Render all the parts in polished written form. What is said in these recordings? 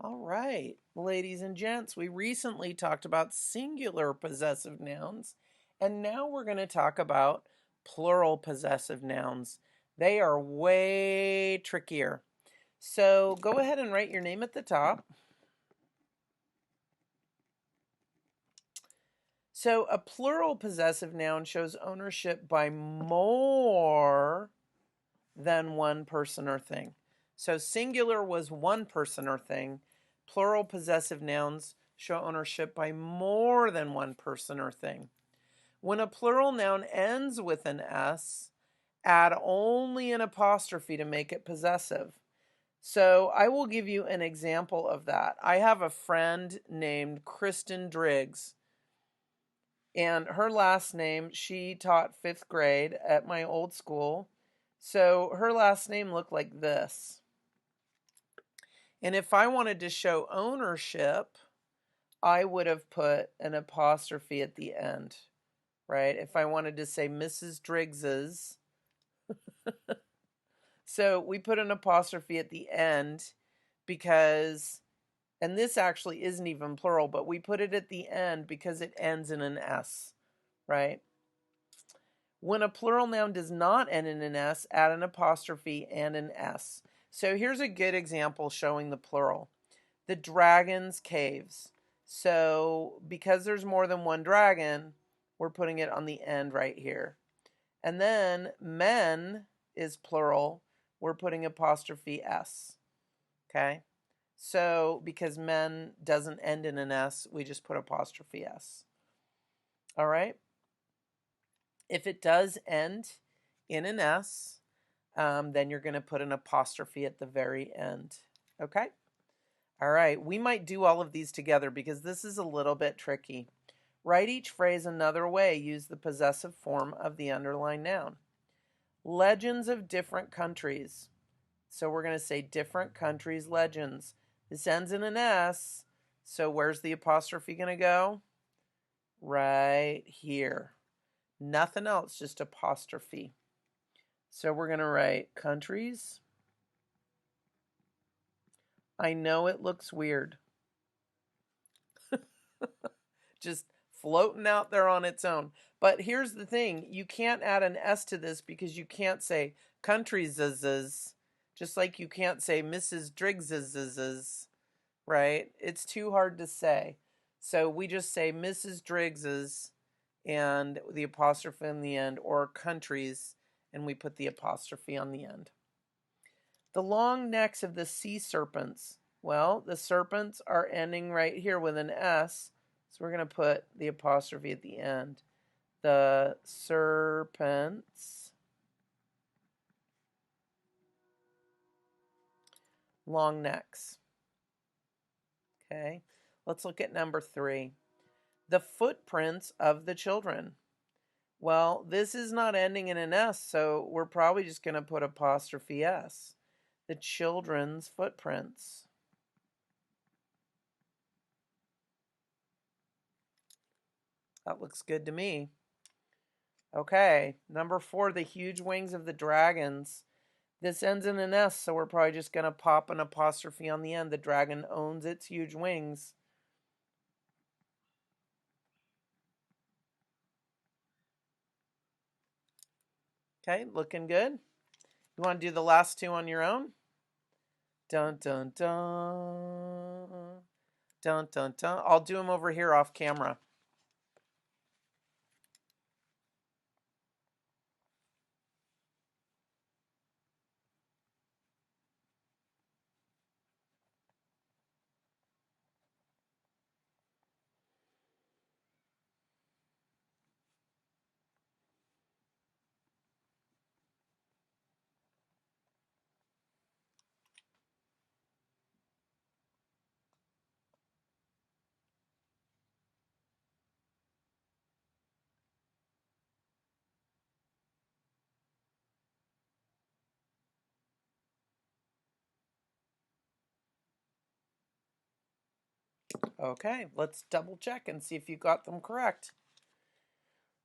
All right, ladies and gents, we recently talked about singular possessive nouns, and now we're going to talk about plural possessive nouns. They are way trickier. So go ahead and write your name at the top. So a plural possessive noun shows ownership by more than one person or thing. So singular was one person or thing. Plural possessive nouns show ownership by more than one person or thing. When a plural noun ends with an S, add only an apostrophe to make it possessive. So I will give you an example of that. I have a friend named Kristen Driggs, and her last name, she taught 5th grade at my old school. So her last name looked like this. And if I wanted to show ownership, I would have put an apostrophe at the end, right? If I wanted to say Mrs. Driggs's. So we put an apostrophe at the end because, and this actually isn't even plural, but we put it at the end because it ends in an S, right? When a plural noun does not end in an S, add an apostrophe and an S. So here's a good example showing the plural. The dragon's caves. So because there's more than one dragon, we're putting it on the end right here. And then men is plural, we're putting apostrophe S. Okay? So because men doesn't end in an S, we just put apostrophe S. All right? If it does end in an S, then you're going to put an apostrophe at the very end. Okay? All right, we might do all of these together because this is a little bit tricky. Write each phrase another way. Use the possessive form of the underlined noun. Legends of different countries. So we're going to say different countries' legends. This ends in an S, so where's the apostrophe going to go? Right here. Nothing else, just apostrophe. So we're going to write countries. I know it looks weird. Just floating out there on its own. But here's the thing. You can't add an S to this because you can't say countries, just like you can't say Mrs. Driggs's, right? It's too hard to say. So we just say Mrs. Driggs's and the apostrophe in the end, or countries, and we put the apostrophe on the end. The long necks of the sea serpents. Well, the serpents are ending right here with an S, so we're going to put the apostrophe at the end. The serpents. Long necks. Okay, let's look at number 3. The footprints of the children. Well, this is not ending in an S, so we're probably just going to put apostrophe S. The children's footprints. That looks good to me. Okay, number 4, the huge wings of the dragons. This ends in an S, so we're probably just going to pop an apostrophe on the end. The dragon owns its huge wings. Okay, looking good. You want to do the last 2 on your own? Dun, dun, dun. Dun, dun, dun. I'll do them over here off camera. Okay, let's double check and see if you got them correct.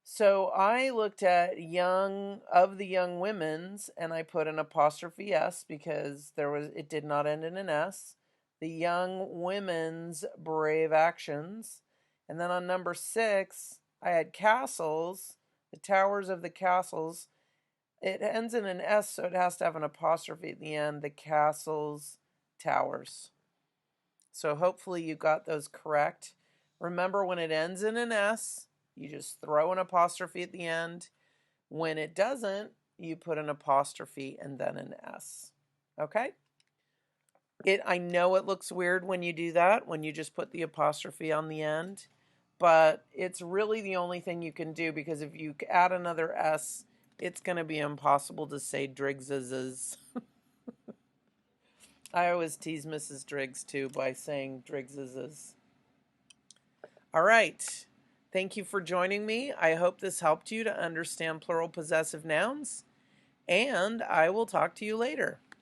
So I looked at the young women's and I put an apostrophe S because it did not end in an S. the young women's brave actions. And then on number 6, I had castles, the towers of the castles. It ends in an S, so it has to have an apostrophe at the end, the castles, towers. So hopefully you got those correct. Remember, when it ends in an S, you just throw an apostrophe at the end. When it doesn't, you put an apostrophe and then an S. Okay? I know it looks weird when you do that, when you just put the apostrophe on the end, but it's really the only thing you can do, because if you add another S, it's going to be impossible to say Driggses. I always tease Mrs. Driggs too by saying Driggses. All right. Thank you for joining me. I hope this helped you to understand plural possessive nouns, and I will talk to you later.